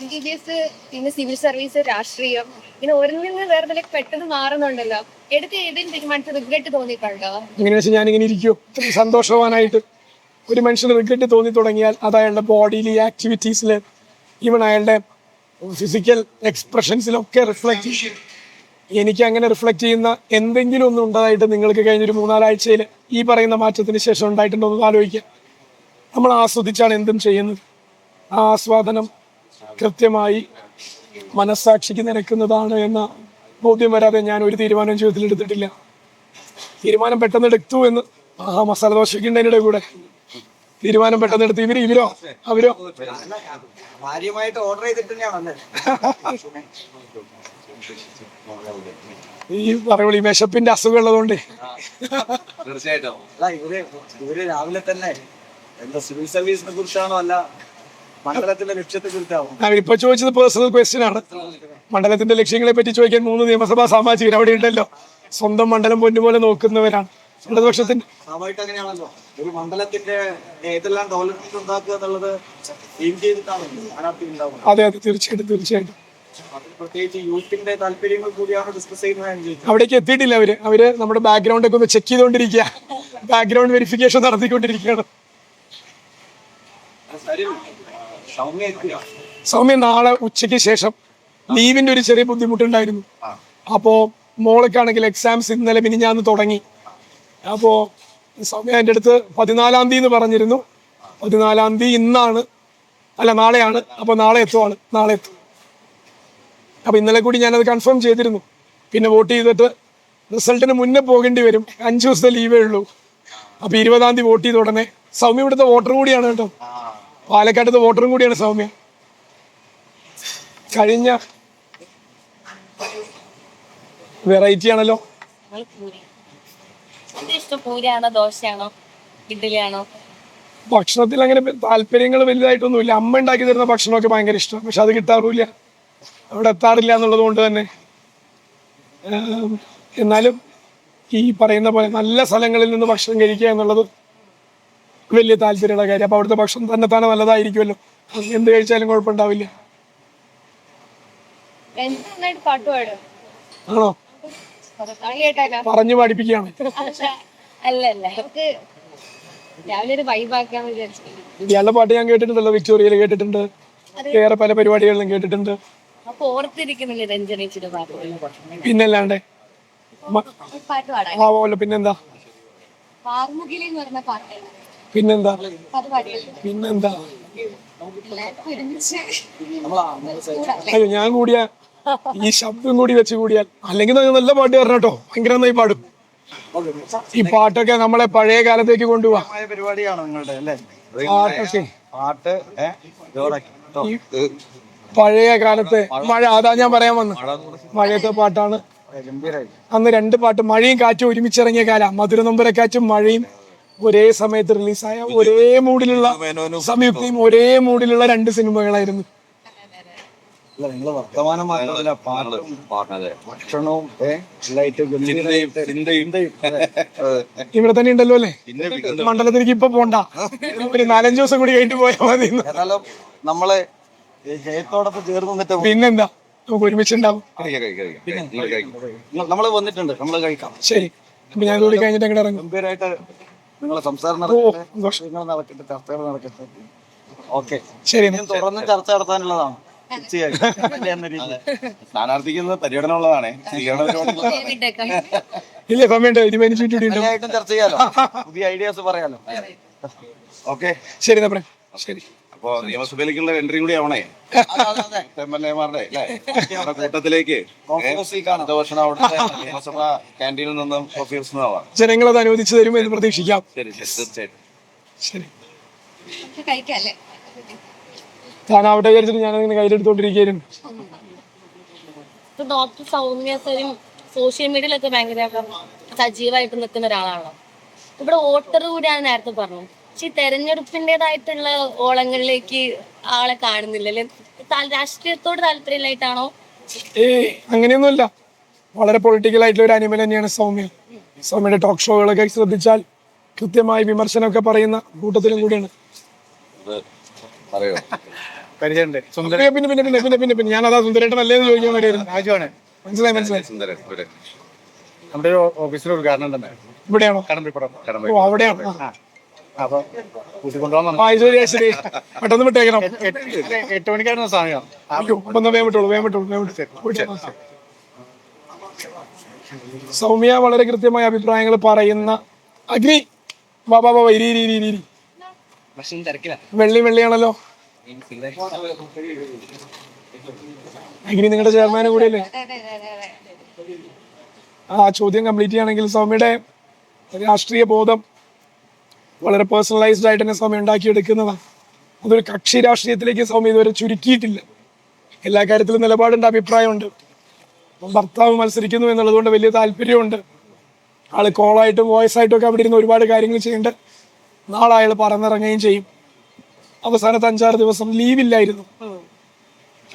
MBBS, പിന്നെ civil service, രാഷ്ട്രീയം, പിന്നെ ഓരോന്നിൽ നിന്ന് വേറെ പെട്ടെന്ന് മാറുന്നുണ്ടല്ലോ. എടുത്ത് ഏതെങ്കിലും തീരുമാനത്തിൽ റിഗ്രറ്റ് തോന്നിയിട്ടുണ്ടോ? എങ്ങനെയാ വെച്ചാൽ ഞാനിങ്ങനെ ഇരിക്കും സന്തോഷവാനായിട്ട്. ഒരു മനുഷ്യന് റിഗ്രറ്റ് തോന്നി തുടങ്ങിയാൽ അത് അയാളുടെ ബോഡിയിലെ ആക്ടിവിറ്റീസിൽ, ഈവൻ അയാളുടെ ഫിസിക്കൽ എക്സ്പ്രഷൻസിലൊക്കെ റിഫ്ലക്റ്റ് ചെയ്യും. എനിക്ക് അങ്ങനെ റിഫ്ലക്റ്റ് ചെയ്യുന്ന എന്തെങ്കിലും ഒന്നും ഉണ്ടായിട്ട് നിങ്ങൾക്ക് കഴിഞ്ഞൊരു 3-4 ആഴ്ചയിൽ ഈ പറയുന്ന മാറ്റത്തിന് ശേഷം ഉണ്ടായിട്ടുണ്ടോ എന്ന് ആലോചിക്കുക. നമ്മൾ ആസ്വദിച്ചാണ് എന്തും ചെയ്യുന്നത്. ആ ആസ്വാദനം കൃത്യമായി മനസ്സാക്ഷിക്ക് നിരക്കുന്നതാണ് എന്ന ബോധ്യം വരാതെ ഞാൻ ഒരു തീരുമാനവും ജീവിതത്തിൽ എടുത്തിട്ടില്ല. തീരുമാനം പെട്ടെന്ന് എടുത്തു എന്ന് മസാല ദോശയ്ക്ക് ഉണ്ടതിൻ്റെ കൂടെ തീരുമാനം പെട്ടെന്ന് എടുത്ത് ഇവരോ അവരോ ഈ പറയുമ്പോൾ ഈ വിശപ്പിന്റെ അസുഖം ഉള്ളതുകൊണ്ട് തീർച്ചയായിട്ടും ഇവര് രാവിലെ തന്നെ എന്താ സിവിൽ സർവീസിനെ കുറിച്ചാണോ അല്ല മണ്ഡലത്തിന്റെ ലക്ഷ്യത്തെ കുറിച്ചാണോ? അവരിപ്പോ ചോദിച്ചത് പേഴ്സണൽ ക്വസ്റ്റ്യൻ ആണ്. മണ്ഡലത്തിന്റെ ലക്ഷ്യങ്ങളെ പറ്റി ചോദിക്കാൻ 3 നിയമസഭാ സാമാജികർ അവിടെ ഉണ്ടല്ലോ. സ്വന്തം മണ്ഡലം പൊന്നുപോലെ നോക്കുന്നവരാണ് ഇടതുപക്ഷത്തിന്റെ. സ്വാഭാവികമായിട്ട് അങ്ങനെയാണല്ലോ. ഒരു മണ്ഡലത്തിന്റെ ഏതെല്ലാം ഡെവലപ്മെന്റ് ഉണ്ടാക്കുക എന്നുള്ളത് എയിം ചെയ്തിട്ടാണല്ലോ സ്ഥാനാർത്ഥി ഉണ്ടാവുന്നത്. അതെ അതെ, തീർച്ചയായിട്ടും. പ്രത്യേകിച്ച് യൂത്തിന്റെ താല്പര്യങ്ങൾ കൂടിയാണ് ഡിസ്കസ് ചെയ്യുന്നത്. അവിടേക്ക് എത്തിയിട്ടില്ല അവര് നമ്മുടെ ബാക്ക്ഗ്രൗണ്ട് ഒക്കെ ഒന്ന് ചെക്ക് ചെയ്തുകൊണ്ടിരിക്കുക. ബാക്ക്ഗ്രൗണ്ട് വെരിഫിക്കേഷൻ നടത്തിക്കൊണ്ടിരിക്കുകയാണ്. സൗമ്യ നാളെ ഉച്ചയ്ക്ക് ശേഷം ലീവിന്റെ ഒരു ചെറിയ ബുദ്ധിമുട്ടുണ്ടായിരുന്നു. അപ്പോ മോൾക്കാണെങ്കിൽ എക്സാംസ് ഇന്നലെ മിനിഞ്ഞാന്ന് തുടങ്ങി. അപ്പോ സൗമ്യ എൻ്റെ അടുത്ത് 14-ാം തീയതി എന്ന് പറഞ്ഞിരുന്നു. 14-ാം തീയതി നാളെയാണ്. അപ്പൊ നാളെ എത്തും. അപ്പൊ ഇന്നലെ കൂടി ഞാനത് കൺഫേം ചെയ്തിരുന്നു. പിന്നെ വോട്ട് ചെയ്തിട്ട് റിസൾട്ടിന് മുന്നേ പോകേണ്ടി വരും. 5 ദിവസത്തെ ലീവേ ഉള്ളൂ. അപ്പൊ 20-ാം തീയതി വോട്ട് ചെയ്ത ഉടനെ. സൗമ്യ ഇവിടുത്തെ വോട്ടർ കൂടിയാണ് കേട്ടോ. പാലക്കാട്ടത്തെ വോട്ടറും കൂടിയാണ് സൗമ്യ. കഴിഞ്ഞ വെറൈറ്റി ആണല്ലോ. ഭക്ഷണത്തിൽ അങ്ങനെ താല്പര്യങ്ങൾ വലുതായിട്ടൊന്നുമില്ല. അമ്മ ഉണ്ടാക്കി തരുന്ന ഭക്ഷണമൊക്കെ ഭയങ്കര ഇഷ്ടമാണ്. പക്ഷെ അത് കിട്ടാറില്ല, അവിടെ എത്താറില്ല എന്നുള്ളത് കൊണ്ട് തന്നെ. എന്നാലും ഈ പറയുന്ന പോലെ നല്ല സ്ഥലങ്ങളിൽ നിന്ന് ഭക്ഷണം കഴിക്കുക എന്നുള്ളത് വലിയ താല്പര്യമുള്ള കാര്യം. അപ്പൊ അവിടുത്തെ ഭക്ഷണം തന്നെ നല്ലതായിരിക്കുമല്ലോ. എന്ത് കഴിച്ചാലും കുഴപ്പമുണ്ടാവില്ല. ആണോ? പറഞ്ഞു പഠിപ്പിക്കുകയാണ്. ഇയാളുടെ പാട്ട് ഞാൻ കേട്ടിട്ടുണ്ടല്ലോ. വിക്ടോറിയയിൽ കേട്ടിട്ടുണ്ട്, വേറെ പല പരിപാടികളിലും കേട്ടിട്ടുണ്ട്. പിന്നല്ലാണ്ട് പിന്നെന്താ അയ്യോ, ഞാൻ കൂടിയാ ഈ ശബ്ദം കൂടി വെച്ച് കൂടിയാൽ. അല്ലെങ്കിൽ നല്ല പാട്ട് പറഞ്ഞ കേട്ടോ, ഭയങ്കര നന്നായി പാടും. ഈ പാട്ടൊക്കെ നമ്മളെ പഴയ കാലത്തേക്ക് കൊണ്ടുപോവാ പരിപാടിയാണോ നിങ്ങളുടെ അല്ലേ? പാട്ട് പഴയ കാലത്തെ മഴ, അതാ ഞാൻ പറയാൻ വന്നു. മഴയത്തെ പാട്ടാണ്. അന്ന് 2 പാട്ട്, മഴയും കാറ്റും ഒരുമിച്ചിറങ്ങിയ കാലം. മധുര നൊമ്പരക്കാറ്റും മഴയും ഒരേ സമയത്ത് റിലീസായ ഒരേ മൂഡിലുള്ള സംയുക്തയും ഒരേ മൂഡിലുള്ള 2 സിനിമകളായിരുന്നു. വർത്തമാനം മാത്രമല്ല, പാട്ടും ഭക്ഷണവും ഇവിടെ തന്നെ ഉണ്ടല്ലോ അല്ലേ? മണ്ഡലത്തിലേക്ക് ഇപ്പൊ പോണ്ട, ഒരു 4-5 ദിവസം കൂടി കഴിഞ്ഞിട്ട് പോയാൽ മതി. നമ്മളെ ജയത്തോടൊപ്പം ചേർന്ന് നിന്നിട്ട് പിന്നെന്താ, നമുക്ക് ഒരുമിച്ചുണ്ടാവും. നമ്മള് വന്നിട്ടുണ്ട്, നമ്മള് കഴിക്കാം. ശരി, അപ്പൊ ഞാൻ കൂടി കഴിഞ്ഞിട്ട് അങ്ങോട്ട് ഇറങ്ങും. ഗംഭീരമായിട്ട് നിങ്ങളെ സംസാരം നടക്കട്ടെ, ചർച്ചകൾ നടക്കട്ടെ. ഓക്കെ, ശരി. തുടർന്ന് ചർച്ച നടത്താനുള്ളതാണ്. സ്ഥാനാർത്ഥിക്ക് പര്യടനമുള്ളതാണ്. ഇല്ല, സമയമുണ്ട്. തീർച്ചയായിട്ടും ചർച്ച ചെയ്യാലോ, പുതിയ ഐഡിയാസ് പറയാലോ. ഓക്കെ, ശരി. ശരി. അപ്പൊ നിയമസഭയിലേക്കുള്ള എൻട്രി കൂടി ആവണേ MLA-മാരുടെ കൂട്ടത്തിലേക്ക്. അടുത്ത വർഷം അവിടുത്തെ നിയമസഭ ക്യാൻറ്റീനിൽ നിന്നും കോഫി ഹൗസിൽ ജനങ്ങളത് അനുവദിച്ചു തരുമെന്ന് പ്രതീക്ഷിക്കാം. ശരി, തീർച്ചയായിട്ടും. ശരി, താനാവട്ടെ വിചാരിച്ചിട്ട് ഞാനതിങ്ങനെ കയ്യിലെടുത്തോണ്ടിരിക്കുന്നു. ഡോക്ടർ സൗമ്യ സരും സോഷ്യൽ മീഡിയയിലൊക്കെ ഭയങ്കര സജീവമായിട്ട് നിൽക്കുന്ന ഒരാളാണല്ലോ. ഇവിടെ വോട്ടർ കൂടിയാണ് നേരത്തെ പറഞ്ഞു. പക്ഷെ ഈ തെരഞ്ഞെടുപ്പിൻ്റെതായിട്ടുള്ള ഓളങ്ങളിലേക്ക് ആളെ കാണുന്നില്ലല്ലേ? രാഷ്ട്രീയത്തോട് താല്പര്യമില്ലായിട്ടാണോ? അങ്ങനെയൊന്നുമില്ല. വളരെ പൊളിറ്റിക്കൽ ആയിട്ടുള്ള ഒരു അനിമൽ തന്നെയാണ് സൗമ്യ. സൗമ്യയുടെ ടോക്ക് ഷോകളൊക്കെ ശ്രദ്ധിച്ചാൽ കൃത്യമായി വിമർശനമൊക്കെ പറയുന്ന കൂട്ടത്തിലും കൂടിയാണ്. പരിചയമുണ്ട്. സുന്ദര പിന്നെ പിന്നെ പിന്നെ പിന്നെ പിന്നെ പിന്നെ ഞാൻ അതാ സുന്ദരേട്ടൻ അല്ലേന്ന് ചോദിക്കാൻ വേണ്ടിയായിരുന്നു. രാജുവാണ്. മനസ്സിലായി. സുന്ദരൻ ഒരു നമ്മുടെ ഒരു ഓഫീസിൽ ഉദ്ഘാടനം തന്നെ ഇവിടെയാണോ? കടമ്പിപ്പുറം. ഓ അവിടെയാണോ? അപ്പൊ കൂട്ടിക്കൊണ്ടുപോകാൻ ശരി പെട്ടെന്ന് വിട്ടേക്കണം. 8 മണിക്കായിരുന്നു സമയം. അയ്യോ അപ്പൊ വേഗം വിട്ടോളൂ. സൗമ്യ വളരെ കൃത്യമായ അഭിപ്രായങ്ങൾ പറയുന്ന അഗ്നി ബാബാ ഇരി വെള്ളിയാണല്ലോ. അഗ്നി നിങ്ങളുടെ ചെയർമാനും കൂടിയല്ലേ? ആ ചോദ്യം കംപ്ലീറ്റ് ചെയ്യുകയാണെങ്കിൽ സൗമ്യയുടെ രാഷ്ട്രീയ ബോധം വളരെ പേഴ്സണലൈസ്ഡ് ആയിട്ട് തന്നെ സൗമ്യ ഉണ്ടാക്കിയെടുക്കുന്നതാണ്. അതൊരു കക്ഷി രാഷ്ട്രീയത്തിലേക്ക് സൗമ്യ ഇതുവരെ ചുരുക്കിയിട്ടില്ല. എല്ലാ കാര്യത്തിലും നിലപാടുണ്ട്, അഭിപ്രായമുണ്ട്. ഭർത്താവ് മത്സരിക്കുന്നു എന്നുള്ളതുകൊണ്ട് വലിയ താല്പര്യമുണ്ട്. ആള് കോളായിട്ടും വോയിസ് ആയിട്ടും ഒക്കെ അവിടെ ഇരുന്ന് ഒരുപാട് കാര്യങ്ങൾ ചെയ്യേണ്ട. നാളെ അയാൾ പറന്നിറങ്ങുകയും ചെയ്യും. അവസാനത്തെ 5-6 ദിവസം ലീവില്ലായിരുന്നു.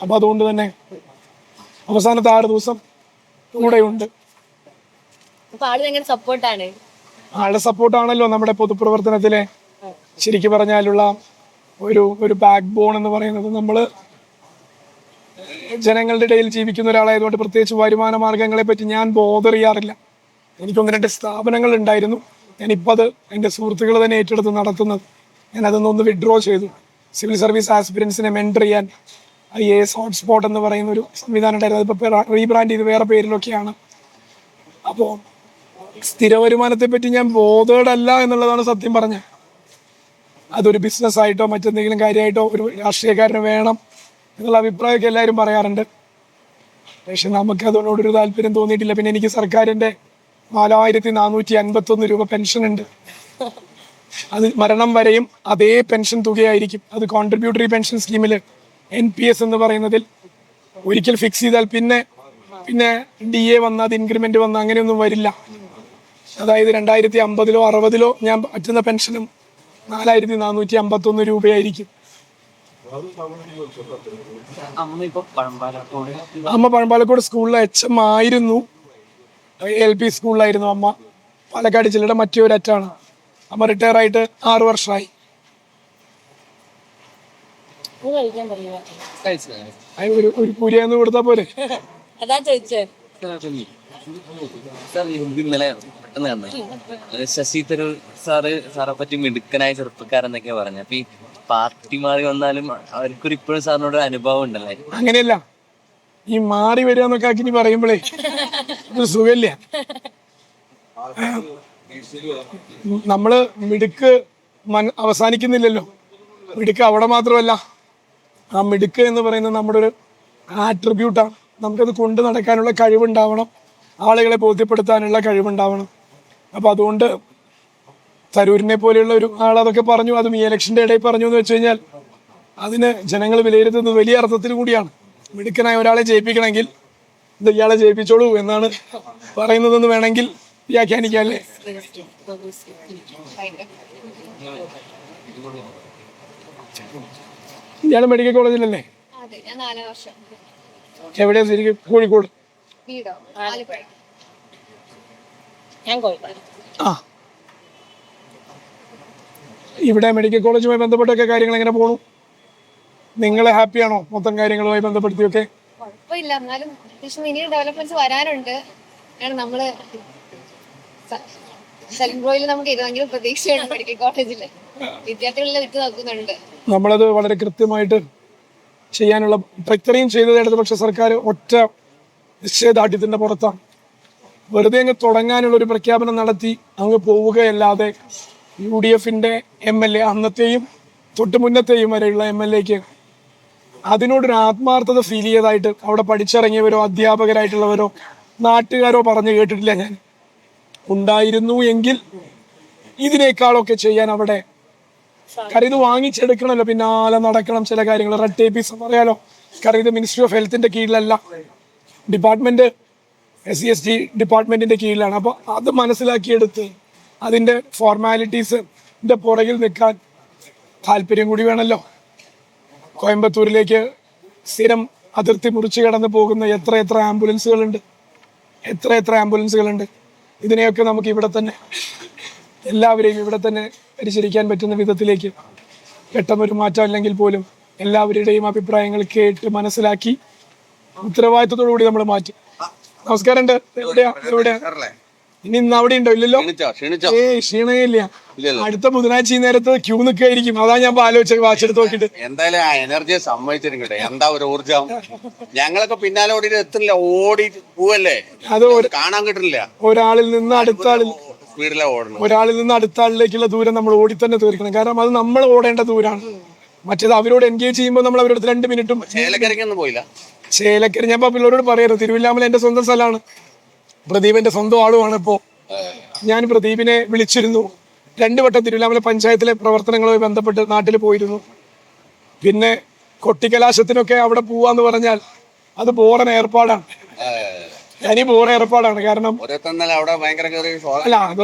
അപ്പൊ അതുകൊണ്ട് തന്നെ അവസാനത്തെ 6 ദിവസം കൂടെയുണ്ട്. സപ്പോർട്ടാണ്. ആളുടെ സപ്പോർട്ടാണല്ലോ നമ്മുടെ പൊതുപ്രവർത്തനത്തിലെ ശരിക്കും പറഞ്ഞാലുള്ള ഒരു ബാക്ക് ബോൺ എന്ന് പറയുന്നത്. നമ്മള് ജനങ്ങളുടെ ഇടയിൽ ജീവിക്കുന്ന ഒരാളായതുകൊണ്ട് പ്രത്യേകിച്ച് വരുമാന മാർഗങ്ങളെ പറ്റി ഞാൻ ബോധർ ചെയ്യാറില്ല. എനിക്ക് 1-2 സ്ഥാപനങ്ങൾ ഉണ്ടായിരുന്നു. ഞാനിപ്പോൾ അത് എൻ്റെ സുഹൃത്തുക്കൾ തന്നെ ഏറ്റെടുത്ത് നടത്തുന്നത്. ഞാൻ അതൊന്ന് വിഡ്രോ ചെയ്തു. സിവിൽ സർവീസ് ആസ്പിരൻസിനെ മെൻറ്റർ ചെയ്യാൻ IAS ഹോട്ട്സ്പോട്ട് എന്ന് പറയുന്ന ഒരു സംവിധാനം ഉണ്ടായിരുന്നു. അതിപ്പോൾ റീബ്രാൻഡ് ചെയ്ത് വേറെ പേരിലൊക്കെയാണ്. അപ്പോൾ സ്ഥിര വരുമാനത്തെ പറ്റി ഞാൻ ബോധേഡ് അല്ല എന്നുള്ളതാണ് സത്യം പറഞ്ഞത്. അതൊരു ബിസിനസ്സായിട്ടോ മറ്റെന്തെങ്കിലും കാര്യമായിട്ടോ ഒരു രാഷ്ട്രീയക്കാരന് വേണം എന്നുള്ള അഭിപ്രായമൊക്കെ എല്ലാവരും പറയാറുണ്ട്. പക്ഷെ നമുക്ക് അതിനോടൊരു താല്പര്യം തോന്നിയിട്ടില്ല. പിന്നെ എനിക്ക് സർക്കാരിൻ്റെ 4451 രൂപ പെൻഷൻ ഉണ്ട്. അത് മരണം വരെയും അതേ പെൻഷൻ തുകയായിരിക്കും. അത് കോൺട്രിബ്യൂട്ടറി പെൻഷൻ സ്കീമിൽ NPS എന്ന് പറയുന്നതിൽ ഒരിക്കൽ ഫിക്സ് ചെയ്താൽ പിന്നെ DA വന്ന അത് ഇൻക്രിമെന്റ് വന്ന അങ്ങനെയൊന്നും വരില്ല. അതായത് 2050-ലോ 60-ലോ ഞാൻ പറ്റുന്ന പെൻഷനും 4451 രൂപയായിരിക്കും. അമ്മ പഴമ്പാലക്കോട് സ്കൂളിലെ HM ആയിരുന്നു. LP സ്കൂളിലായിരുന്നു അമ്മ. പാലക്കാട് ജില്ലയുടെ മറ്റൊരു അറ്റാണ്. അമ്മ റിട്ടയർ ആയിട്ട് 6 വർഷമായി. ഒരു പൂരിയാന്ന് കൊടുത്താ പോരെ? അതാ ചോദിച്ചേ. ഇന്നലെ പെട്ടെന്ന് കണ്ടു ശശി തരൂർ സാറെ പറ്റി മിടുക്കനായ ചെറുപ്പക്കാരെന്നൊക്കെയാ പറഞ്ഞു. അപ്പൊ ഈ പാർട്ടി മാറി വന്നാലും അവർക്കൊരു ഇപ്പോഴും സാറിനോട് അനുഭവം ഉണ്ടല്ലേ? അങ്ങനെയല്ല, ഈ മാറി വരിക എന്നൊക്കെ ആക്കി പറയുമ്പോഴേ ഒരു സുഖമില്ല. നമ്മള് മിടുക്ക് അവസാനിക്കുന്നില്ലല്ലോ. മിടുക്ക് അവിടെ മാത്രമല്ല, ആ മിടുക്ക് എന്ന് പറയുന്നത് നമ്മുടെ ഒരു ആട്രിബ്യൂട്ടാണ്. നമുക്കത് കൊണ്ട് നടക്കാനുള്ള കഴിവുണ്ടാവണം, ആളുകളെ ബോധ്യപ്പെടുത്താനുള്ള കഴിവുണ്ടാവണം. അപ്പം അതുകൊണ്ട് തരൂരിനെ പോലെയുള്ള ഒരു ആളതൊക്കെ പറഞ്ഞു. അതും ഈ ഇലക്ഷൻ്റെ ഇടയിൽ പറഞ്ഞു എന്ന് വെച്ച് കഴിഞ്ഞാൽ അതിന് ജനങ്ങൾ വിലയിരുത്തുന്നത് വലിയ അർത്ഥത്തിൽ കൂടിയാണ്. മിടുക്കനായ ഒരാളെ ജയിപ്പിക്കണമെങ്കിൽ ഇത് ഇയാളെ ജയിപ്പിച്ചോളൂ എന്നാണ് പറയുന്നതെന്ന് വേണമെങ്കിൽ വ്യാഖ്യാനിക്കാം അല്ലേ? ഇയാൾ മെഡിക്കൽ കോളേജിലല്ലേ? എവിടെയാ ശരിക്കും? കോഴിക്കോട്. ആ, ഇവിടെ മെഡിക്കൽ കോളേജുമായി ബന്ധപ്പെട്ടൊക്കെ കാര്യങ്ങൾ എങ്ങനെ പോണു? നിങ്ങളെ ഹാപ്പിയാണോ മൊത്തം കാര്യങ്ങളുമായി ബന്ധപ്പെടുത്തിയൊക്കെ? കുഴപ്പമില്ല. എന്നാലും അത്യാവശ്യം ഇനി ഡെവലപ്മെന്റ്സ് വരാനുണ്ട്. നമ്മള് സെൽബ്രോയിൽ നമുക്ക് ഏതെങ്കിലും പ്രതീക്ഷയുണ്ട്. മെഡിക്കൽ കോളേജില് വിദ്യാർത്ഥികളെ വിറ്റ് നോക്കുന്നുണ്ട്. നമ്മളത് വളരെ കൃത്യമായിട്ട് ചെയ്യാനുള്ള ഇത്രയും ചെയ്തത് ഇടതുപക്ഷ സർക്കാർ ഒറ്റ നിശ്ചയദാർഢ്യത്തിന്റെ പുറത്താണ്. വെറുതെ അങ്ങ് തുടങ്ങാനുള്ള ഒരു പ്രഖ്യാപനം നടത്തി അങ്ങ് പോവുകയല്ലാതെ UDFന്റെ MLA അന്നത്തെയും തൊട്ട് മുന്നത്തെയും വരെയുള്ള MLAക്ക് അതിനോടൊരു ആത്മാർത്ഥത ഫീൽ ചെയ്തതായിട്ട് അവിടെ പഠിച്ചിറങ്ങിയവരോ അധ്യാപകരായിട്ടുള്ളവരോ നാട്ടുകാരോ പറഞ്ഞു കേട്ടിട്ടില്ല ഞാൻ. ഉണ്ടായിരുന്നു എങ്കിൽ ഇതിനേക്കാളൊക്കെ ചെയ്യാൻ അവിടെ കാരണം ഇത് വാങ്ങിച്ചെടുക്കണമല്ലോ, പിന്നാലെ നടക്കണം ചില കാര്യങ്ങൾ. റെഡ് ടേപ്പിസം അറിയാലോ. കാരണം ഇത് മിനിസ്ട്രി ഓഫ് ഹെൽത്തിന്റെ കീഴിലല്ല, ഡിപ്പാർട്ട്മെന്റ് SCST ഡിപ്പാർട്ട്മെന്റിന്റെ കീഴിലാണ്. അപ്പോൾ അത് മനസ്സിലാക്കിയെടുത്ത് അതിന്റെ ഫോർമാലിറ്റീസിന്റെ പുറകിൽ നിൽക്കാൻ താല്പര്യം കൂടി വേണമല്ലോ. കോയമ്പത്തൂരിലേക്ക് സ്ഥിരം അതിർത്തി മുറിച്ച് കടന്ന് പോകുന്ന എത്ര ആംബുലൻസുകളുണ്ട്, എത്ര ആംബുലൻസുകളുണ്ട്. ഇതിനെയൊക്കെ നമുക്ക് ഇവിടെ തന്നെ എല്ലാവരെയും ഇവിടെ തന്നെ പരിചരിക്കാൻ പറ്റുന്ന വിധത്തിലേക്ക് പെട്ടെന്നൊരു മാറ്റം അല്ലെങ്കിൽ പോലും എല്ലാവരുടെയും അഭിപ്രായങ്ങൾ കേട്ട് മനസ്സിലാക്കി ഉത്തരവാദിത്വത്തോടു കൂടി നമ്മൾ മാറ്റും. നമസ്കാരം ഉണ്ട്. എവിടെയാ ഇനി ഇന്ന് അവിടെ ഉണ്ടോ? ഇല്ലല്ലോ. ക്ഷീണയില്ല. അടുത്ത ബുധനാഴ്ച ഈ നേരത്ത് ക്യൂ നിൽക്കായിരിക്കും. അതാ ഞാൻ ആലോചിച്ച വാച്ചെടുത്ത് നോക്കിട്ട്. എന്തായാലും ആ എനർജിയെ സമ്മതിച്ചിരിക്കട്ടെ. എന്താ ഒരു ഊർജം. ഞങ്ങളൊക്കെ പിന്നാലെ ഓടിയിട്ട് എത്തില്ല, ഓടി പോവല്ലേ, അത് കാണാൻ കിട്ടില്ല. ഒരാളിൽ നിന്ന് അടുത്ത ആളിൽ സ്പീഡിലാണ് ഓടണം. ഒരാളിൽ നിന്ന് അടുത്ത ആളിലേക്കുള്ള ദൂരം നമ്മൾ ഓടി തന്നെ തീർക്കണം. കാരണം അത് നമ്മൾ ഓടേണ്ട ദൂരമാണ്. മറ്റേത് അവരോട് എൻഗേജ് ചെയ്യുമ്പോൾ നമ്മൾ അവരോട് 2 മിനിറ്റും. ചേലക്കരയ്ക്കൊന്നും പോയില്ല. ചേലക്കര ഞാൻ പിള്ളേരോട് പറയരുത്. തിരുവില്ലാമല എന്റെ സ്വന്തം സ്ഥലമാണ്. പ്രദീപ് എന്റെ സ്വന്തം ആളുമാണ്. ഇപ്പോ ഞാൻ പ്രദീപിനെ വിളിച്ചിരുന്നു. 2 വട്ടം തിരുവില്ലാമല പഞ്ചായത്തിലെ പ്രവർത്തനങ്ങളുമായി ബന്ധപ്പെട്ട് നാട്ടിൽ പോയിരുന്നു. പിന്നെ കൊട്ടിക്കലാശത്തിനൊക്കെ അവിടെ പോവാന്ന് പറഞ്ഞാൽ അത് ബോറൻ ഏർപ്പാടാണ്. ബോറ ഏർപ്പാടാണ്. കാരണം അല്ല,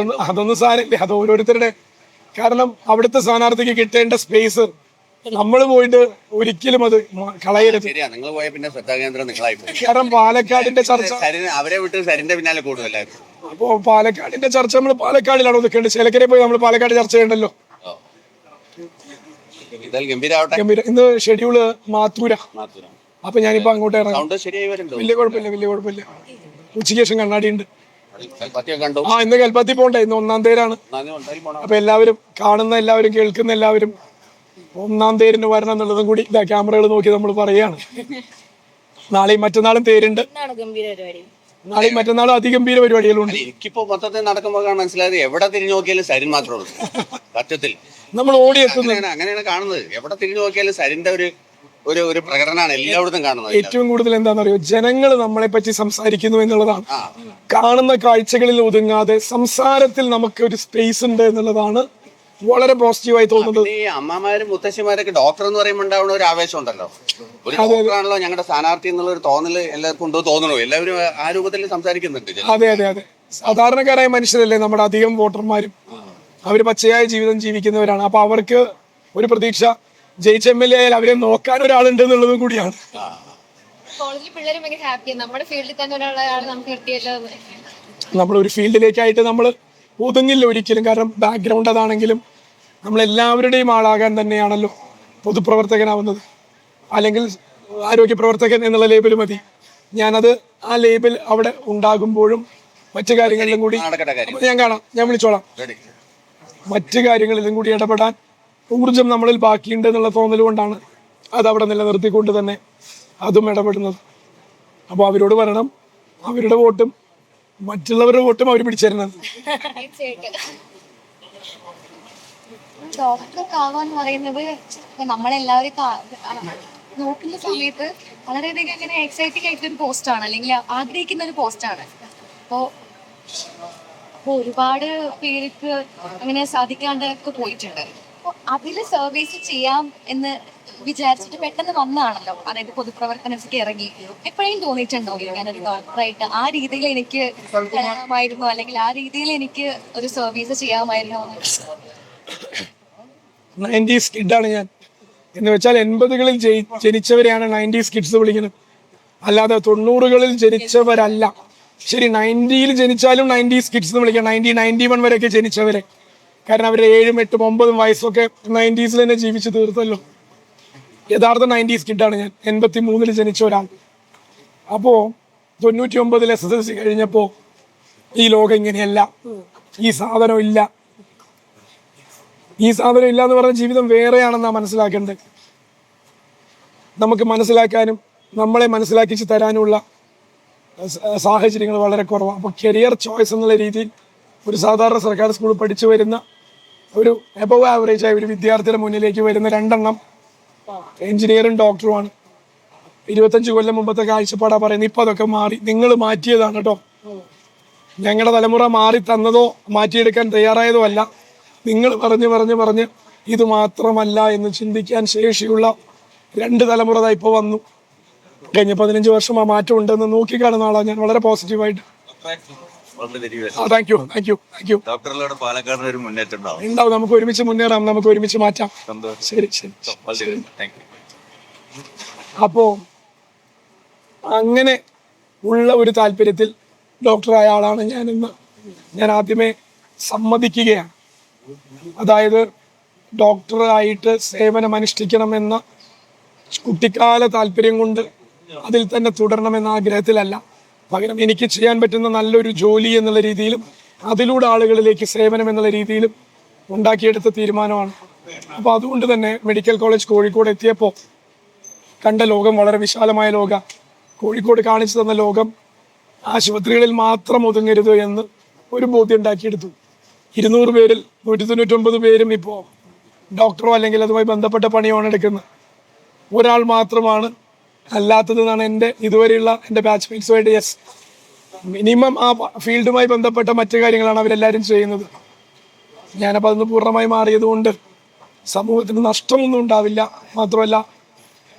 അതൊന്നും സാരമില്ല. അത് ഓരോരുത്തരുടെ. കാരണം അവിടുത്തെ സ്ഥാനാർത്ഥിക്ക് കിട്ടേണ്ട സ്പേസ് നമ്മൾ പോയിട്ട് ഒരിക്കലും അത് കളയരുത്. കാരണം പാലക്കാടിന്റെ ചർച്ച അവരെ വിട്ട് സരിന്റെ പിന്നാലെ കൂടുതലായിരുന്നു. അപ്പോ പാലക്കാടിന്റെ ചർച്ച നമ്മൾ പാലക്കാടിലാണ് ഒതുക്കേണ്ടത്. ചേലക്കരയിൽ പോയി നമ്മൾ പാലക്കാട് ചർച്ച ചെയ്യണ്ടല്ലോ. ഇന്ന് ഷെഡ്യൂള് മാത്തൂര. അപ്പൊ ഞാനിപ്പോ അങ്ങോട്ട് ഇറങ്ങാം. വലിയ കുഴപ്പമില്ല. ഉച്ചയ്ക്ക് ശേഷം കണ്ണാടി ഉണ്ട്. ഇന്ന് കൽപ്പാത്തി പോണ്ടേ. ഇന്ന് 1-ാം തേരാണ്. അപ്പൊ എല്ലാവരും കാണുന്ന എല്ലാവരും കേൾക്കുന്ന എല്ലാവരും 1-ാം തേരിന് വരണം എന്നുള്ളതും കൂടി ക്യാമറകൾ നോക്കി നമ്മൾ പറയാണ്. നാളെയും മറ്റന്നാളും തേരുണ്ട്. നാളെയും മറ്റന്നാളും അതിഗംഭീര പരിപാടികളുണ്ട്. എനിക്കിപ്പോ മൊത്തത്തിൽ നടക്കുമ്പോൾ മനസ്സിലായത് എവിടെ തിരിഞ്ഞു നോക്കിയാലും സരിൻ മാത്രമേ ഉള്ളൂ. സത്യത്തിൽ നമ്മൾ ഓടിയെത്തുന്നത് അങ്ങനെയാണ് കാണുന്നത്. എവിടെ തിരിഞ്ഞു നോക്കിയാലും സരിന്റെ ഒരു പ്രകടനമാണ് എല്ലായിടത്തും കാണുന്നത്. ഏറ്റവും കൂടുതൽ എന്താണെന്നറിയോ, ജനങ്ങൾ നമ്മളെ പറ്റി സംസാരിക്കുന്നു എന്നുള്ളതാണ്. കാണുന്ന കാഴ്ചകളിൽ ഒതുങ്ങാതെ സംസാരത്തിൽ നമുക്ക് ഒരു സ്പേസ് ഉണ്ട് എന്നുള്ളതാണ് വളരെ പോസിറ്റീവായി തോന്നുന്നത്. ഈ അമ്മമാരും മുത്തശ്ശിമാരൊക്കെ ഡോക്ടർ എന്ന് പറയുമ്പോൾ ഉണ്ടാവുന്ന ഒരു ആവേശം ഉണ്ടല്ലോ. ഒരു ഡോക്ടറാണല്ലോ ഞങ്ങളുടെ സ്ഥാനാർത്ഥി എന്നുള്ള ഒരു തോന്നല് എല്ലാവർക്കും ഉണ്ടോ തോന്നണോ. എല്ലാവരും ആ രൂപത്തിൽ സംസാരിക്കുന്നുണ്ട്. അതെ. സാധാരണക്കാരായ മനുഷ്യരല്ലേ നമ്മുടെ അധികം വോട്ടർമാരും. അവര് പച്ചയായ ജീവിതം ജീവിക്കുന്നവരാണ്. അപ്പൊ അവർക്ക് ഒരു പ്രതീക്ഷ, ജയിച്ച MLA ആയാൽ അവരെ നോക്കാൻ ഒരാളുണ്ട് എന്നുള്ളതും കൂടിയാണ്. കോളേജിൽ പിള്ളേർ ഭയങ്കര ഹാപ്പിയാണ്. നമ്മുടെ ഫീൽഡിൽ തന്നെ ഒരാളാണ് നമുക്ക് കിട്ടിയല്ലോ. നമ്മളൊരു ഫീൽഡിലേക്കായിട്ട് നമ്മൾ ഒതുങ്ങില്ല ഒരിക്കലും. കാരണം ബാക്ക്ഗ്രൗണ്ട് അതാണെങ്കിലും നമ്മളെല്ലാവരുടെയും ആളാകാൻ തന്നെയാണല്ലോ പൊതുപ്രവർത്തകനാവുന്നത്. അല്ലെങ്കിൽ ആരോഗ്യ പ്രവർത്തകൻ എന്നുള്ള ലേബൽ മതി. ഞാനത് ആ ലേബൽ അവിടെ ഉണ്ടാകുമ്പോഴും മറ്റു കാര്യങ്ങളിലും കൂടി ഞാൻ വിളിച്ചോളാം. മറ്റു കാര്യങ്ങളിലും കൂടി ഇടപെടാൻ ഊർജം നമ്മളിൽ ബാക്കിയുണ്ട് എന്നുള്ള തോന്നൽ കൊണ്ടാണ് അതവിടെ നിലനിർത്തിക്കൊണ്ട് തന്നെ അതും ഇടപെടുന്നത്. അപ്പോൾ അവരോട് പറയണം, അവരുടെ വോട്ടും മറ്റുള്ളവരുടെ വോട്ടും അവർ പിടിച്ചേരുന്നത്. ഡോക്ടറൊക്കെ ആവാന്ന് പറയുന്നത് നമ്മളെല്ലാവരും നോക്കുന്ന സമയത്ത് വളരെയധികം ഇങ്ങനെ എക്സൈറ്റിംഗ് ആയിട്ടൊരു പോസ്റ്റാണ്, അല്ലെങ്കിൽ ആഗ്രഹിക്കുന്ന ഒരു പോസ്റ്റാണ്. അപ്പോൾ ഒരുപാട് പേർക്ക് അങ്ങനെ സാധിക്കാണ്ടൊക്കെ പോയിട്ടുണ്ട്. അപ്പോൾ അതിൽ സർവീസ് ചെയ്യാം എന്ന് വിചാരിച്ചിട്ട് പെട്ടെന്ന് വന്നതാണല്ലോ. അതായത് പൊതുപ്രവർത്തനത്തിലേക്ക് ഇറങ്ങി എപ്പോഴും തോന്നിയിട്ടുണ്ടോ ഞാനൊരു ഡോക്ടറായിട്ട് ആ രീതിയിൽ എനിക്ക് ചെയ്യാമായിരുന്നു, അല്ലെങ്കിൽ ആ രീതിയിൽ എനിക്ക് ഒരു സർവീസ് ചെയ്യാമായിരുന്നു? 90s കിഡാണ് ഞാൻ. എന്ന് വെച്ചാൽ 80കളിൽ ജനിച്ചവരെയാണ് 90s കിഡ്സ് വിളിക്കുന്നത്, അല്ലാതെ 90കളിൽ ജനിച്ചവരല്ല. ശരി, 90യിൽ ജനിച്ചാലും 90s കിഡ്സ് എന്ന് വിളിക്കാം. 91 വരെയൊക്കെ ജനിച്ചവരെ. കാരണം അവർ 7, 8, 9 വയസ്സൊക്കെ 90s തന്നെ ജീവിച്ച് തീർത്തല്ലോ. യഥാർത്ഥ 90s കിഡാണ് ഞാൻ. 83 ജനിച്ച ഒരാൾ. അപ്പോൾ 99 SSLC കഴിഞ്ഞപ്പോൾ ഈ ലോകം ഇങ്ങനെയല്ല, ഈ സാധനം ഇല്ല എന്ന് പറഞ്ഞ ജീവിതം വേറെയാണെന്നാണ് മനസ്സിലാക്കേണ്ടത്. നമുക്ക് മനസ്സിലാക്കാനും നമ്മളെ മനസ്സിലാക്കിച്ച് തരാനുമുള്ള സാഹചര്യങ്ങൾ വളരെ കുറവാണ്. അപ്പോൾ കരിയർ ചോയ്സ് എന്നുള്ള രീതിയിൽ ഒരു സാധാരണ സർക്കാർ സ്കൂളിൽ പഠിച്ചു വരുന്ന ഒരു എബവ് ആവറേജ് ആയ ഒരു വിദ്യാർത്ഥിയുടെ മുന്നിലേക്ക് വരുന്ന 2 എണ്ണം എഞ്ചിനീയറും ഡോക്ടറുമാണ്. 25 കൊല്ലം മുമ്പത്തെ കാഴ്ചപ്പാടാ പറയുന്നത്. ഇപ്പം അതൊക്കെ മാറി. നിങ്ങൾ മാറ്റിയതാണ് കേട്ടോ. ഞങ്ങളുടെ തലമുറ മാറി തന്നതോ മാറ്റിയെടുക്കാൻ തയ്യാറായതോ അല്ല. നിങ്ങൾ പറഞ്ഞ് ഇത് മാത്രമല്ല എന്ന് ചിന്തിക്കാൻ ശേഷിയുള്ള 2 തലമുറ ഇപ്പോൾ വന്നു. കഴിഞ്ഞ 15 വർഷം ആ മാറ്റം ഉണ്ടെന്ന് നോക്കിക്കാണുന്ന ആളാണ് ഞാൻ. വളരെ പോസിറ്റീവായിട്ട്. Thank you. ഉണ്ടാവും. നമുക്ക് ഒരുമിച്ച് മുന്നേറാം, നമുക്ക് ഒരുമിച്ച് മാറ്റാം. ശരി. അപ്പോ അങ്ങനെ ഉള്ള ഒരു താല്പര്യത്തിൽ ഡോക്ടറായ ആളാണ് ഞാനെന്ന് ഞാൻ ആദ്യമേ സമ്മതിക്കുകയാണ്. അതായത് ഡോക്ടറായിട്ട് സേവനം അനുഷ്ഠിക്കണമെന്ന കുട്ടിക്കാല താല്പര്യം കൊണ്ട് അതിൽ തന്നെ തുടരണമെന്ന ആഗ്രഹത്തിലല്ല, പകരം എനിക്ക് ചെയ്യാൻ പറ്റുന്ന നല്ലൊരു ജോലി എന്നുള്ള രീതിയിലും അതിലൂടെ ആളുകളിലേക്ക് സേവനം എന്നുള്ള രീതിയിലും ഉണ്ടാക്കിയെടുത്ത തീരുമാനമാണ്. അപ്പോൾ അതുകൊണ്ട് തന്നെ മെഡിക്കൽ കോളേജ് കോഴിക്കോട് എത്തിയപ്പോൾ കണ്ട ലോകം വളരെ വിശാലമായ ലോകം. കോഴിക്കോട് കാണിച്ചു തന്ന ലോകം ആശുപത്രികളിൽ മാത്രം ഒതുങ്ങരുത് എന്ന് ഒരു ബോധ്യം ഉണ്ടാക്കിയെടുത്തു. 200 പേരിൽ 199 പേരും ഇപ്പോൾ ഡോക്ടറോ അല്ലെങ്കിൽ അതുമായി ബന്ധപ്പെട്ട പണിയാണ് എടുക്കുന്നത്. ഒരാൾ മാത്രമാണ് അല്ലാത്തതെന്നാണ് എൻ്റെ ഇതുവരെയുള്ള എൻ്റെ ബാച്ച്മേറ്റ്സുമായിട്ട് യെസ് മിനിമം ആ ഫീൽഡുമായി ബന്ധപ്പെട്ട മറ്റു കാര്യങ്ങളാണ് അവരെല്ലാവരും ചെയ്യുന്നത്. ഞാനപ്പോൾ അതൊന്ന് പൂർണ്ണമായി മാറിയത് കൊണ്ട് സമൂഹത്തിന് നഷ്ടമൊന്നും ഉണ്ടാവില്ല. മാത്രമല്ല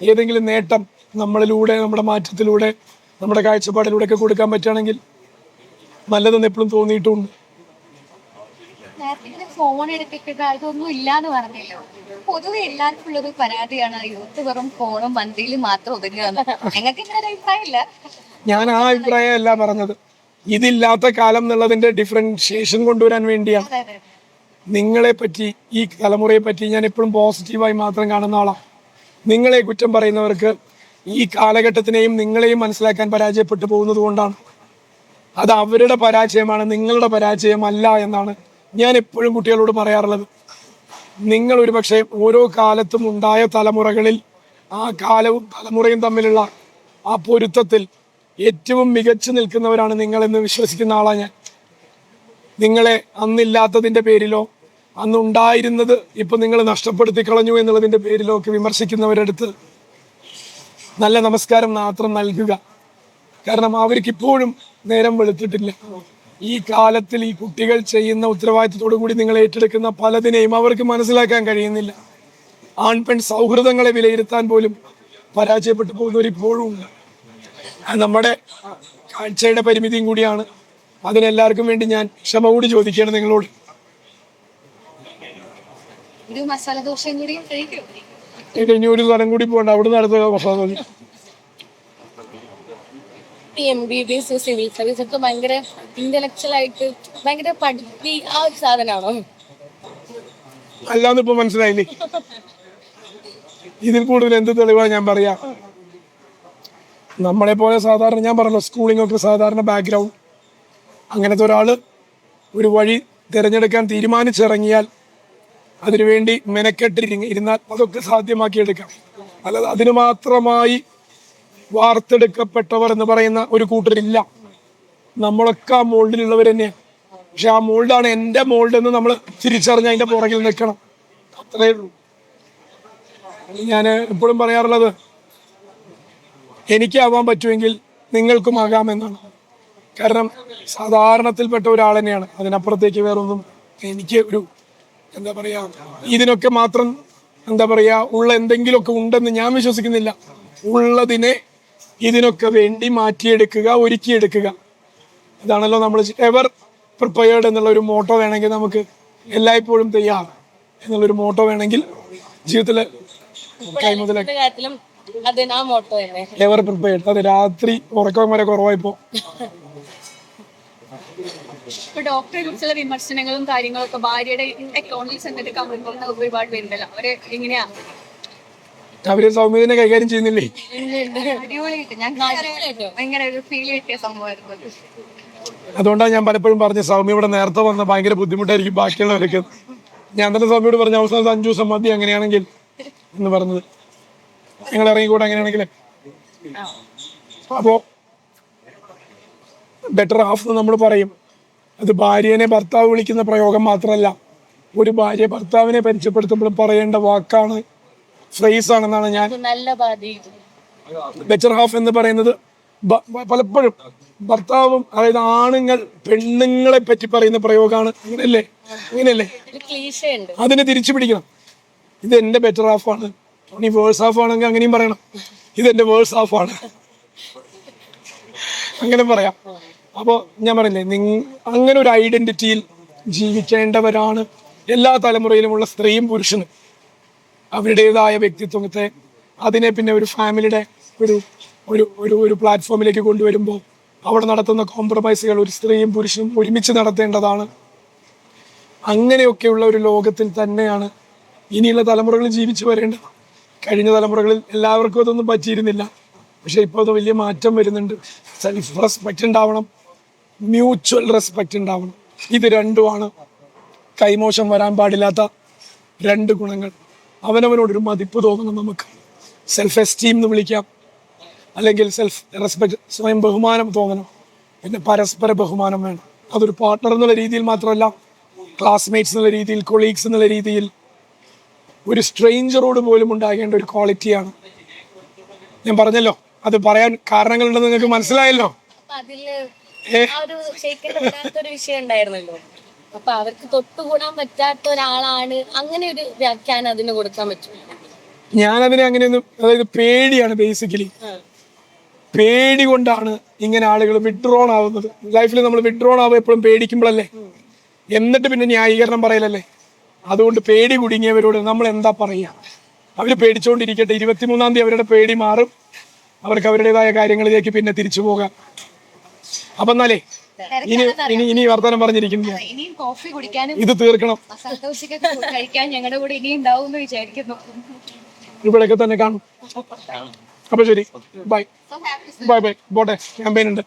ഏതെങ്കിലും നേട്ടം നമ്മളിലൂടെ, നമ്മുടെ മാറ്റത്തിലൂടെ, നമ്മുടെ കാഴ്ചപ്പാടിലൂടെ ഒക്കെ കൊടുക്കാൻ പറ്റുകയാണെങ്കിൽ നല്ലതെന്ന് എപ്പോഴും തോന്നിയിട്ടുണ്ട്. നേരത്തെ ഫോൺ എടുത്തിട്ട് അതൊന്നും ഇല്ലാന്ന് പറഞ്ഞല്ലോ. പൊതുവെ എല്ലാവർക്കും ഉള്ളൊരു പരാതിയാണ് യൂത്ത് വെറും ഫോണും മന്തിയിലും മാത്രം ഒതുങ്ങുകയെന്ന്. ഞങ്ങൾക്ക് ഇങ്ങനെ ഒരു അഭിപ്രായമില്ല. ഞാൻ ആ അഭിപ്രായമല്ല പറഞ്ഞത്, ഇതില്ലാത്ത കാലം എന്നുള്ളതിന്റെ ഡിഫറൻഷിയേഷൻ കൊണ്ടുവരാൻ വേണ്ടിയാണ്. നിങ്ങളെ പറ്റി, ഈ തലമുറയെ പറ്റി ഞാൻ എപ്പോഴും പോസിറ്റീവായി മാത്രം കാണുന്ന ആളാണ്. നിങ്ങളെ കുറ്റം പറയുന്നവർക്ക് ഈ കാലഘട്ടത്തിനെയും നിങ്ങളെയും മനസ്സിലാക്കാൻ പരാജയപ്പെട്ടു പോകുന്നത് കൊണ്ടാണ്. അത് അവരുടെ പരാജയമാണ്, നിങ്ങളുടെ പരാജയമല്ല എന്നാണ് ഞാൻ എപ്പോഴും കുട്ടികളോട് പറയാറുള്ളത്. നിങ്ങൾ ഒരു പക്ഷേ ഓരോ കാലത്തും ഉണ്ടായ തലമുറകളിൽ ആ കാലവും തലമുറയും തമ്മിലുള്ള ആ പൊരുത്തത്തിൽ ഏറ്റവും മികച്ചു നിൽക്കുന്നവരാണ് നിങ്ങളെന്ന് വിശ്വസിക്കുന്ന ആളാണ് ഞാൻ. നിങ്ങളെ അന്നില്ലാത്തതിൻ്റെ പേരിലോ അന്നുണ്ടായിരുന്നത് ഇപ്പം നിങ്ങൾ നഷ്ടപ്പെടുത്തി കളഞ്ഞു എന്നുള്ളതിൻ്റെ പേരിലോ ഒക്കെ വിമർശിക്കുന്നവരടുത്ത് നല്ല നമസ്കാരം മാത്രം നൽകുക. കാരണം അവർക്കിപ്പോഴും നേരം വെളുത്തിട്ടില്ല. ഈ കാലത്തിൽ ഈ കുട്ടികൾ ചെയ്യുന്ന ഉത്തരവാദിത്തത്തോടു കൂടി നിങ്ങൾ ഏറ്റെടുക്കുന്ന പലതിനെയും അവർക്ക് മനസ്സിലാക്കാൻ കഴിയുന്നില്ല. ആൺപെൺ സൗഹൃദങ്ങളെ വിലയിരുത്താൻ പോലും പരാജയപ്പെട്ടു പോകുന്നവരിപ്പോഴും ഉണ്ട്. നമ്മുടെ കാഴ്ചയുടെ പരിമിതിയും കൂടിയാണ്. അതിനെല്ലാവർക്കും വേണ്ടി ഞാൻ ക്ഷമ കൂടി ചോദിക്കുകയാണ് നിങ്ങളോട്. ഒരു മസാല ദോശയും കൂടി കഴിക്കും. ഇനി ഒരു സ്ഥലം കൂടി പോകണ്ട, അവിടുന്ന് അടുത്ത masala dosa. MBBS civil service ഒക്കെ ഭയങ്കര ഇന്റലക്ച്വൽ ആയിട്ട് ഭയങ്കര പഠിപ്പി ആ ഒരു സാധനമാണോ? അല്ലാന്ന് ഇപ്പൊ മനസ്സിലായില്ലേ? ഇതിൽ കൂടുതൽ എന്ത് തെളിവാണ് ഞാൻ പറയാ? നമ്മളെ പോലെ സാധാരണ, ഞാൻ പറഞ്ഞല്ലോ സ്കൂളിംഗ് ഒക്കെ സാധാരണ ബാക്ക്ഗ്രൗണ്ട്, അങ്ങനത്തെ ഒരാള് ഒരു വഴി തിരഞ്ഞെടുക്കാൻ തീരുമാനിച്ചിറങ്ങിയാൽ അതിനുവേണ്ടി മെനക്കെട്ടിരുന്നാൽ അതൊക്കെ സാധ്യമാക്കിയെടുക്കാം. അല്ലാതെ അതിന് മാത്രമായി വാർത്തെടുക്കപ്പെട്ടവർ എന്ന് പറയുന്ന ഒരു കൂട്ടരില്ല. നമ്മളൊക്കെ ആ മോൾഡിലുള്ളവർ തന്നെയാണ്. പക്ഷെ ആ മോൾഡാണ് എൻ്റെ മോൾഡ് എന്ന് നമ്മൾ തിരിച്ചറിഞ്ഞ് അതിൻ്റെ പുറകിൽ നിൽക്കണം. അത്രേ ഉള്ളൂ. ഞാൻ എപ്പോഴും പറയാറുള്ളത്, എനിക്കാവാൻ പറ്റുമെങ്കിൽ നിങ്ങൾക്കും ആകാമെന്നാണ്. കാരണം സാധാരണത്തിൽപ്പെട്ട ഒരാൾ തന്നെയാണ്. അതിനപ്പുറത്തേക്ക് വേറൊന്നും എനിക്ക് ഒരു എന്താ പറയുക, ഇതിനൊക്കെ മാത്രം എന്താ പറയുക ഉള്ള എന്തെങ്കിലുമൊക്കെ ഉണ്ടെന്ന് ഞാൻ വിശ്വസിക്കുന്നില്ല. ഉള്ളതിനെ ഇതിനൊക്കെ വേണ്ടി മാറ്റിയെടുക്കുക, ഒരുക്കിയെടുക്കുക. ഇതാണല്ലോ നമ്മൾ എവർ പ്രിപ്പയർഡ് എന്നുള്ള ഒരു മോട്ടോ വേണമെങ്കിൽ നമുക്ക് എല്ലായ്പ്പോഴും തയ്യാർ എന്നുള്ളൊരു മോട്ടോ വേണമെങ്കിൽ ജീവിതത്തിൽ കൈമുതലൊക്കെ കാര്യത്തിലും അതിനാ മോട്ടോ തന്നെ എവർ പ്രിപ്പയർഡ്. അത് രാത്രി ഉറക്കം വരെ കുറവായിപ്പോ. ഇപ്പൊ ഡോക്ടറെ കുറിച്ചുള്ള വിമർശനങ്ങളും കാര്യങ്ങളൊക്കെ ഭാര്യയുടെ അക്കൗണ്ടിൽ ചെന്നിട്ട് കമന്റ് ചെയ്യുന്ന ഒരുപാട് പേരുണ്ടല്ലോ. അവര് എങ്ങനെയാ? അവര് സൗമ്യതിനെ കൈകാര്യം ചെയ്യുന്നില്ലേ? അടിപൊളിയായിട്ട് ഞാൻ ഭയങ്കര ഒരു ഫീൽ കിട്ടിയ സംഭവമായിരുന്നു. അതുകൊണ്ടാണ് ഞാൻ പലപ്പോഴും പറഞ്ഞത് സൗമ്യ ഇവിടെ നേരത്തെ വന്ന ഭയങ്കര ബുദ്ധിമുട്ടായിരിക്കും ബാക്കിയുള്ളവരൊക്കെ. ഞാൻ തന്നെ സൗമ്യയോട് പറഞ്ഞ അവസാനത്തെ 5 ദിവസം മതി അങ്ങനെയാണെങ്കിൽ എന്ന് പറഞ്ഞത്. ഞങ്ങൾ ഇറങ്ങിക്കൂടെ അങ്ങനെയാണെങ്കിൽ. അപ്പോ ബെറ്റർ ഹാഫ് എന്ന് നമ്മൾ പറയും. അത് ഭാര്യനെ ഭർത്താവ് വിളിക്കുന്ന പ്രയോഗം മാത്രമല്ല, ഒരു ഭാര്യ ഭർത്താവിനെ പരിചയപ്പെടുത്തുമ്പോഴും പറയേണ്ട വാക്കാണ്, ഫ്രേസ് ആണെന്നാണ് ഞാൻ. നല്ല ബാധി ബെറ്റർ ഹാഫ് എന്ന് പറയുന്നത് പലപ്പോഴും ഭർത്താവും, അതായത് ആണുങ്ങൾ പെണ്ണുങ്ങളെ പറ്റി പറയുന്ന പ്രയോഗമാണ്. അങ്ങനെയല്ലേ? അതിനെ തിരിച്ചു പിടിക്കണം. ഇത് എന്റെ ബെറ്റർ ഹാഫാണ്. ഇനി വേഴ്സ് ഹാഫ് ആണെങ്കിൽ അങ്ങനെയും പറയണം, ഇതെന്റെ വേഴ്സ് ഹാഫാണ്, അങ്ങനെ പറയാം. അപ്പോൾ ഞാൻ പറയില്ലേ, അങ്ങനെ ഒരു ഐഡന്റിറ്റിയിൽ ജീവിക്കേണ്ടവരാണ് എല്ലാ തലമുറയിലുമുള്ള സ്ത്രീയും പുരുഷനും. അവരുടേതായ വ്യക്തിത്വത്തെ അതിനെ പിന്നെ ഒരു ഫാമിലിയുടെ ഒരു ഒരു ഒരു ഒരു പ്ലാറ്റ്ഫോമിലേക്ക് കൊണ്ടുവരുമ്പോൾ അവിടെ നടത്തുന്ന കോംപ്രമൈസുകൾ ഒരു സ്ത്രീയും പുരുഷനും ഒരുമിച്ച് നടത്തേണ്ടതാണ്. അങ്ങനെയൊക്കെയുള്ള ഒരു ലോകത്തിൽ തന്നെയാണ് ഇനിയുള്ള തലമുറകൾ ജീവിച്ചു വരേണ്ടത്. കഴിഞ്ഞ തലമുറകളിൽ എല്ലാവർക്കും അതൊന്നും പറ്റിയിരുന്നില്ല. പക്ഷെ ഇപ്പോൾ അത് വലിയ മാറ്റം വരുന്നുണ്ട്. സെൽഫ് റെസ്പെക്റ്റ് ഉണ്ടാവണം, മ്യൂച്വൽ റെസ്പെക്റ്റ് ഉണ്ടാവണം. ഇത് രണ്ടുമാണ് കൈമോശം വരാൻ പാടില്ലാത്ത രണ്ട് ഗുണങ്ങൾ. അവനവനോടൊരു മതിപ്പ് തോന്നണം നമുക്ക്. സെൽഫ് എസ്റ്റീം എന്ന് വിളിക്കാം, അല്ലെങ്കിൽ സെൽഫ് റെസ്പെക്റ്റ്, സ്വയം ബഹുമാനം തോന്നണം. പിന്നെ പരസ്പര ബഹുമാനം വേണം. അതൊരു പാർട്ട്ണർ എന്നുള്ള രീതിയിൽ മാത്രമല്ല, ക്ലാസ്മേറ്റ്സ് എന്നുള്ള രീതിയിൽ, കൊളീഗ്സ് എന്നുള്ള രീതിയിൽ, ഒരു സ്ട്രേഞ്ചറോട് പോലും ഉണ്ടാകേണ്ട ഒരു ക്വാളിറ്റിയാണ്. ഞാൻ പറഞ്ഞല്ലോ, അത് പറയാൻ കാരണങ്ങളുണ്ടെന്ന് നിങ്ങൾക്ക് മനസ്സിലായല്ലോ. അപ്പൊ അതില് ആ ഒരു ഷെയ്ക്കിന്റെ പറ്റാത്തൊരു വിഷയം ഉണ്ടായിരുന്നല്ലോ. അപ്പൊ അവർക്ക് തൊട്ടുകൂടാൻ പറ്റാത്ത ഒരാളാണ്, അങ്ങനെ ഒരു വ്യാഖ്യാനം അതിന് കൊടുക്കാൻ പറ്റും. ഞാനതിനെ അങ്ങനെയൊന്നും, അതായത് പേടിയാണ് ബേസിക്കലി. പേടി കൊണ്ടാണ് ഇങ്ങനെ ആളുകൾ വിഡ്രോൺ ആവുന്നത്. ലൈഫിൽ നമ്മൾ വിഡ്രോൺ ആവുക എപ്പോഴും പേടിക്കുമ്പോഴല്ലേ, എന്നിട്ട് പിന്നെ ന്യായീകരണം പറയലല്ലേ. അതുകൊണ്ട് പേടി കുടുങ്ങിയവരോട് നമ്മൾ എന്താ പറയുക? അവർ പേടിച്ചുകൊണ്ടിരിക്കട്ടെ. 23-ാം തീയതി അവരുടെ പേടി മാറും, അവർക്ക് അവരുടേതായ കാര്യങ്ങളിലേക്ക് പിന്നെ തിരിച്ചു പോകാം. അപ്പം എന്നാലേ ഇനി വർത്തമാനം പറഞ്ഞിരിക്കുന്നു. ഇനിയും കോഫി കുടിക്കാനും ഇത് തീർക്കണം. സന്തോഷിക്കൊക്കെ കഴിക്കാൻ ഞങ്ങളുടെ കൂടെ ഇനി ഉണ്ടാവും എന്ന് വിചാരിക്കുന്നു. ഇവിടെയൊക്കെ തന്നെ കാണും. അപ്പൊ ശരി, ബൈ ബൈ ബൈ. പോട്ടെ, ക്യാമ്പയിൻ ഉണ്ട്.